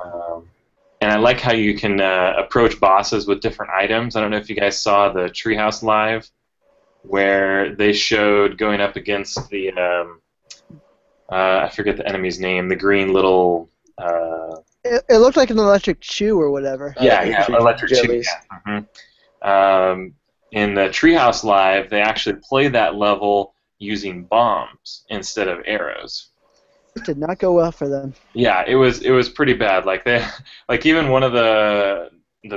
I like how you can approach bosses with different items. I don't know if you guys saw the Treehouse Live, where they showed going up against the I forget the enemy's name, the green little. It looked like an electric chew or whatever. Yeah, electric chew. Yeah. In the Treehouse Live, they actually play that level using bombs instead of arrows. It did not go well for them. Yeah, it was pretty bad. Even one of the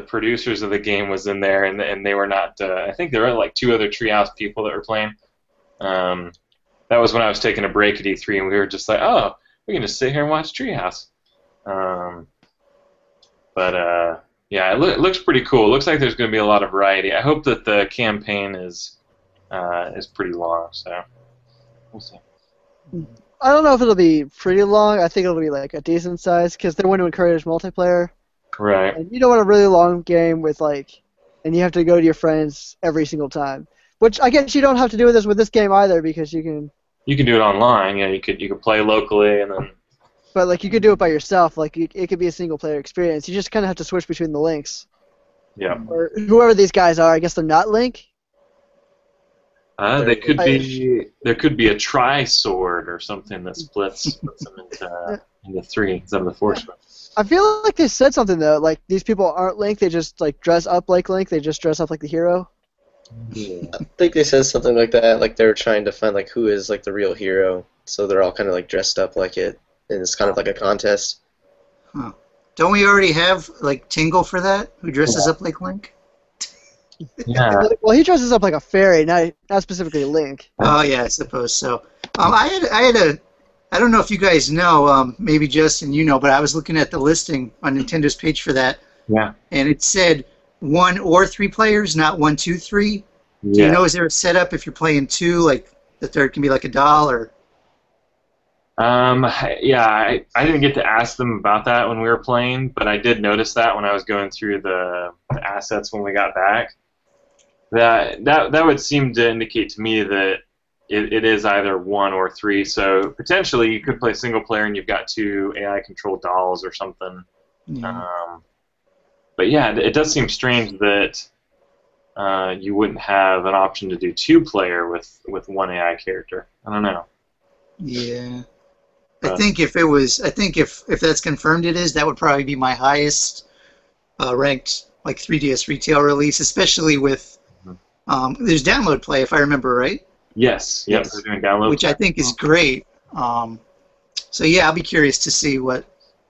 producers of the game was in there, and they were not. I think there were 2 other Treehouse people that were playing. That was when I was taking a break at E3, and we were just oh, we can just sit here and watch Treehouse. Yeah, it looks pretty cool. It looks like there's going to be a lot of variety. I hope that the campaign is pretty long, so we'll see. I don't know if it'll be pretty long. I think it'll be a decent size, because they want to encourage multiplayer. Right. And you don't want a really long game with and you have to go to your friends every single time. Which I guess you don't have to do with this game either, because you can. You can do it online. Yeah, you could play locally and then but like you could do it by yourself. Like it could be a single player experience. You just kind of have to switch between the links. Yeah. Or whoever these guys are. I guess they're not Link. They could be. There could be a tri-sword or something that splits them into three instead of the Force. I feel like they said something though. Like these people aren't Link. They just like dress up like Link. They just dress up like the hero. Yeah. I think they said something like that. Like they were trying to find like who is like the real hero. So they're all kind of like dressed up like it, and it's kind of like a contest. Huh. Don't we already have like Tingle for that? Who dresses up like Link? Yeah. Well, he dresses up like a fairy, not specifically Link. Oh yeah, I suppose so. I don't know if you guys know, maybe Justin, you know, but I was looking at the listing on Nintendo's page for that. Yeah. And it said 1 or 3 players, not 1, 2, 3. Do Yeah. you know, is there a setup if you're playing 2, like the third can be like a doll or? Yeah, I didn't get to ask them about that when we were playing, but I did notice that when I was going through the assets when we got back. That would seem to indicate to me that it is either 1 or 3. So potentially you could play single player and you've got 2 AI-controlled dolls or something. Yeah. But yeah, it does seem strange that you wouldn't have an option to do 2-player with 1 AI character. I don't know. Yeah. I think if that's confirmed, that would probably be my highest ranked like 3DS retail release, especially with there's download play if I remember right. Yes. Yep. Yes. We're doing download, which I think is great. So yeah, I'll be curious to see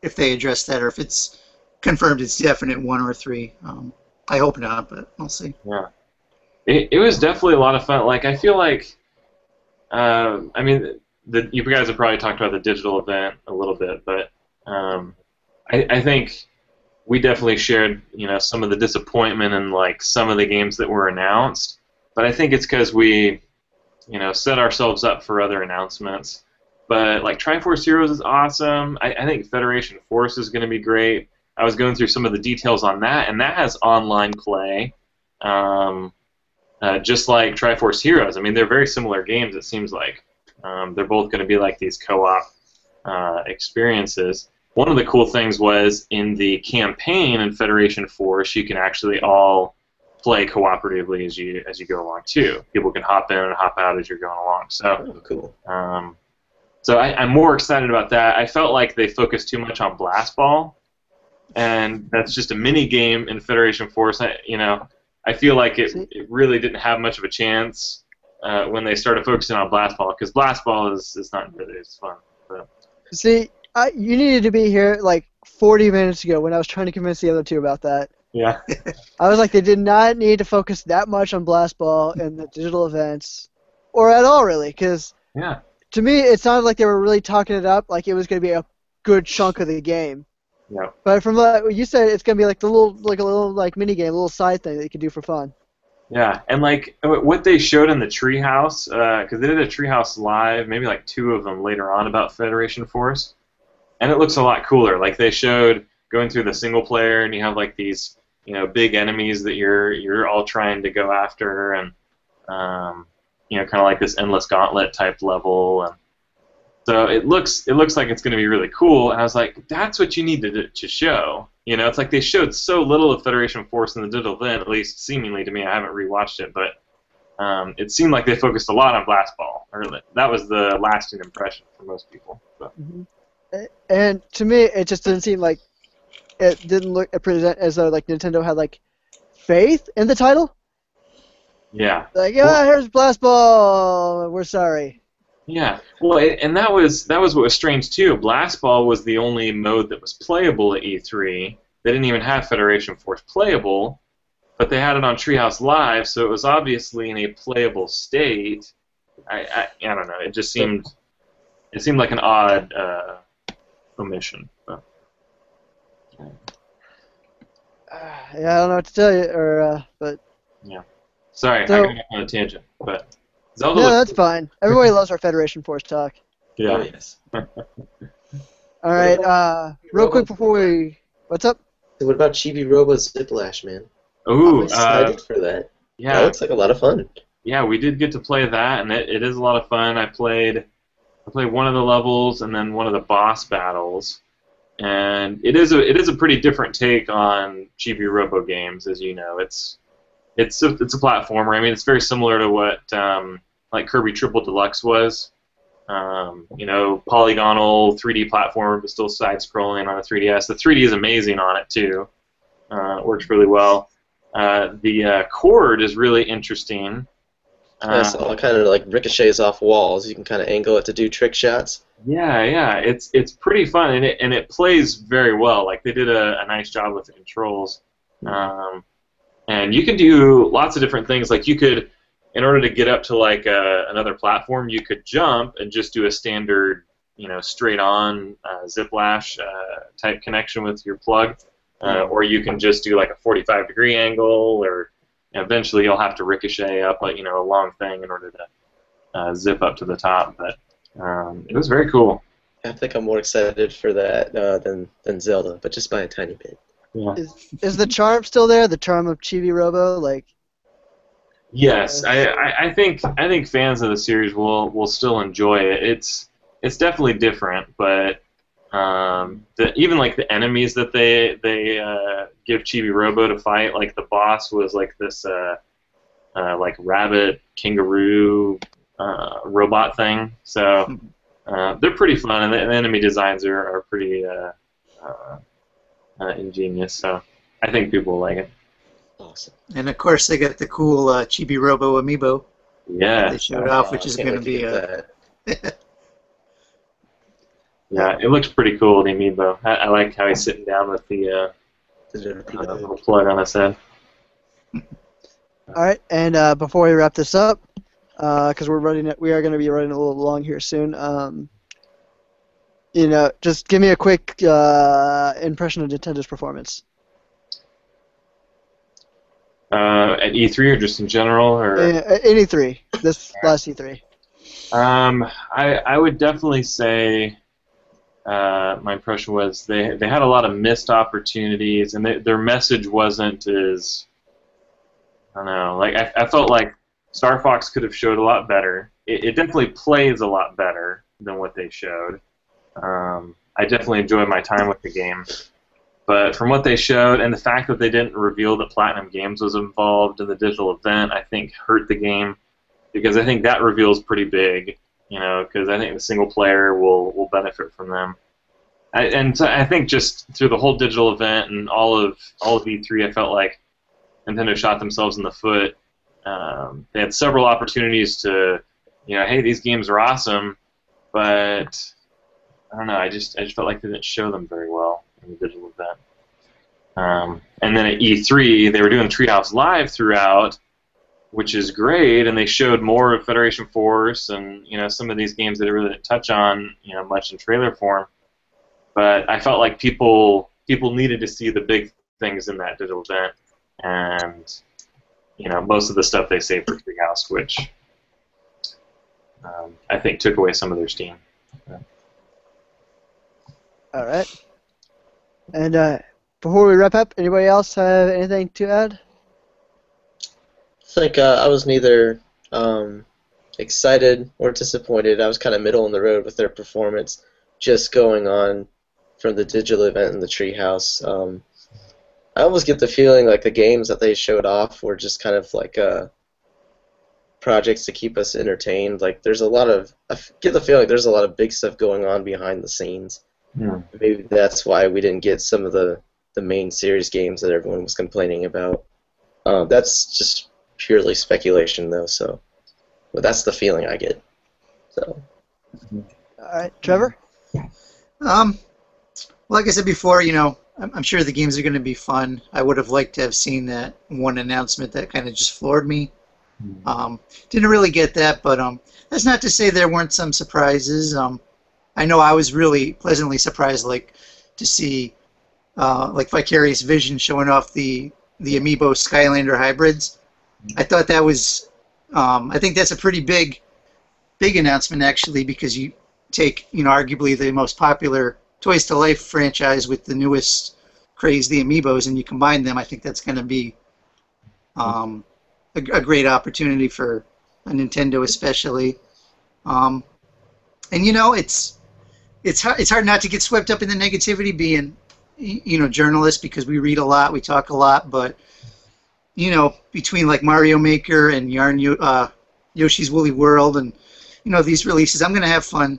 if they address that or if it's confirmed it's definite 1 or 3. I hope not, but we'll see. Yeah. It was definitely a lot of fun. Like I feel like, I mean, you guys have probably talked about the digital event a little bit, but I think we definitely shared, some of the disappointment in like some of the games that were announced. But I think it's because we, set ourselves up for other announcements. But like Triforce Heroes is awesome. I think Federation Force is going to be great. I was going through some of the details on that, and that has online play, just like Triforce Heroes. I mean, they're very similar games. It seems like they're both going to be like these co-op experiences. One of the cool things was in the campaign in Federation Force, you can actually all play cooperatively as you go along too. People can hop in and hop out as you're going along. So cool. So I'm more excited about that. I felt like they focused too much on Blast Ball, and that's just a mini game in Federation Force. I feel like it really didn't have much of a chance when they started focusing on Blast Ball, because Blast Ball is not really as fun. But. See, you needed to be here like 40 minutes ago when I was trying to convince the other two about that. Yeah. I was like, they did not need to focus that much on Blast Ball and the digital events, or at all really, because to me it sounded like they were really talking it up like it was going to be a good chunk of the game. Yeah. But from what you said, it's going to be like a little mini game, a little side thing that you can do for fun. Yeah, and like what they showed in the Treehouse, because they did a Treehouse live, maybe like 2 of them later on about Federation Force, and it looks a lot cooler. Like they showed going through the single player, and you have like these big enemies that you're all trying to go after, and kind of like this endless gauntlet type level, and so it looks like it's going to be really cool. And I was like, that's what you need to show. It's like they showed so little of Federation Force in the digital event, at least seemingly to me. I haven't rewatched it, but it seemed like they focused a lot on Blast Ball. Or that was the lasting impression for most people. So. Mm-hmm. And to me, it just didn't seem like it didn't present as though like Nintendo had like faith in the title. Yeah. Like, here's Blast Ball. We're sorry. Yeah, well, and that was what was strange too. Blast Ball was the only mode that was playable at E3. They didn't even have Federation Force playable, but they had it on Treehouse Live, so it was obviously in a playable state. I don't know. It just seemed like an odd omission. But. Yeah, I don't know what to tell you, but. Yeah. Sorry, So, I got off on a tangent, but. Zelda no, that's fine. Everybody loves our Federation Force talk. Yeah. Oh, yes. All right, real quick before we... What's up? What about Chibi Robo Ziplash, man? Ooh, I'm excited for that. Yeah. That looks like a lot of fun. Yeah, we did get to play that, and it is a lot of fun. I played I played one of the levels and then one of the boss battles, and it is a pretty different take on Chibi Robo games, as you know. It's a platformer. I mean, it's very similar to what like Kirby Triple Deluxe was. Polygonal 3D platformer, but still side-scrolling on a 3DS. The 3D is amazing on it too. It works really well. The chord is really interesting. So it kind of like ricochets off walls. You can kind of angle it to do trick shots. Yeah, it's pretty fun, and it plays very well. Like, they did a nice job with the controls. And you can do lots of different things. Like, you could, in order to get up to like another platform, you could jump and just do a standard, straight-on ziplash type connection with your plug, or you can just do like a 45-degree angle, or eventually you'll have to ricochet up a long thing in order to zip up to the top. But it was very cool. I think I'm more excited for that than Zelda, but just by a tiny bit. Yeah. Is the charm still there? The charm of Chibi Robo, like? Yes, I think fans of the series will still enjoy it. It's definitely different, but even like the enemies that they give Chibi Robo to fight, like the boss was like this like rabbit kangaroo robot thing. So they're pretty fun, and the enemy designs are pretty ingenious. So I think people will like it. Awesome. And of course, they got the cool Chibi Robo amiibo. Yeah. They showed off, which is going to be Yeah, it looks pretty cool, the amiibo. I like how he's sitting down with the little plug on his head. All right, and before we wrap this up, because we are going to be running a little long here soon. Just give me a quick impression of Nintendo's performance. At E3 or just in general, or any three. This last E3. I would definitely say my impression was they had a lot of missed opportunities, and their message wasn't as, I don't know. Like, I felt like Star Fox could have showed a lot better. It definitely plays a lot better than what they showed. I definitely enjoyed my time with the game. But from what they showed, and the fact that they didn't reveal that Platinum Games was involved in the digital event, I think hurt the game, because I think that reveal is pretty big, because I think the single player will benefit from them. So I think just through the whole digital event and all of E3, I felt like Nintendo shot themselves in the foot. They had several opportunities to, hey, these games are awesome, but I don't know. I just felt like they didn't show them very well in the digital event. And then at E3, they were doing Treehouse Live throughout, which is great, and they showed more of Federation Force and some of these games that they really didn't touch on much in trailer form. But I felt like people needed to see the big things in that digital event, and most of the stuff they saved for Treehouse, which I think took away some of their steam. All right. And before we wrap up, anybody else have anything to add? I think I was neither excited or disappointed. I was kind of middle in the road with their performance, just going on from the digital event in the Treehouse. I almost get the feeling like the games that they showed off were just kind of like projects to keep us entertained. Like, I get the feeling there's a lot of big stuff going on behind the scenes. Yeah. Maybe that's why we didn't get some of the main series games that everyone was complaining about. That's just purely speculation, though. But that's the feeling I get. So. All right, Trevor. Like I said before, I'm sure the games are going to be fun. I would have liked to have seen that one announcement that kind of just floored me. Didn't really get that, but that's not to say there weren't some surprises. I know I was really pleasantly surprised, like, to see like Vicarious Vision showing off the Amiibo Skylander hybrids. I thought that was, I think that's a pretty big announcement, actually, because you take, arguably the most popular Toys to Life franchise with the newest craze, the Amiibos, and you combine them. I think that's going to be a great opportunity for a Nintendo, especially. And it's hard not to get swept up in the negativity being journalists, because we read a lot, we talk a lot, but between like Mario Maker and Yoshi's Woolly World and these releases, I'm gonna have fun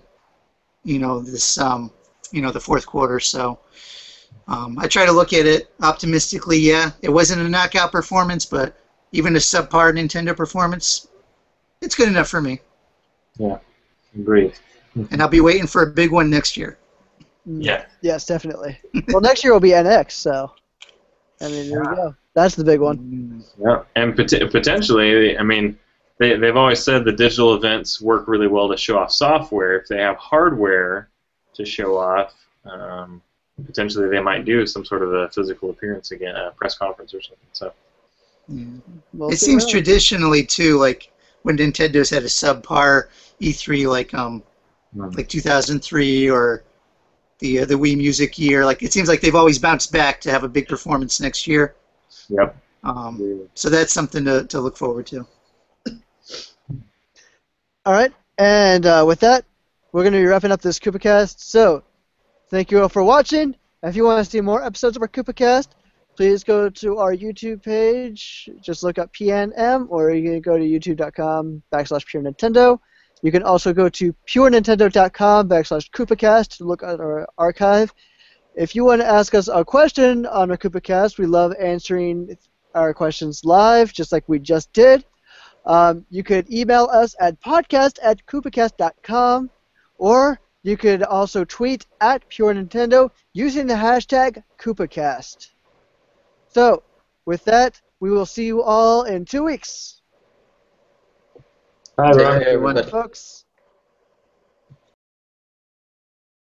this the fourth quarter. So I try to look at it optimistically. Yeah, it wasn't a knockout performance, but even a subpar Nintendo performance, it's good enough for me. Yeah, agreed. And I'll be waiting for a big one next year. Yeah. Yes, definitely. Well, next year will be NX, so I mean, there you go. That's the big one. Yeah, and potentially, I mean, they've always said the digital events work really well to show off software. If they have hardware to show off, potentially they might do some sort of a physical appearance again, a press conference or something. So. We'll It see seems around. traditionally too, like when Nintendo's had a subpar E3, like 2003 or the Wii Music year, like it seems like they've always bounced back to have a big performance next year. Yep. So that's something to look forward to. All right, and with that, we're going to be wrapping up this Koopa Kast. So, thank you all for watching. If you want to see more episodes of our Koopa Kast, please go to our YouTube page. Just look up PNM, or you can go to youtube.com/Pure Nintendo. You can also go to purenintendo.com/KoopaCast to look at our archive. If you want to ask us a question on our Koopa Kast, we love answering our questions live, just like we just did. You could email us at podcast@koopacast.com, or you could also tweet at Pure Nintendo using the hashtag KoopaCast. So, with that, we will see you all in 2 weeks. Bye, Take everyone. care, everybody. Folks.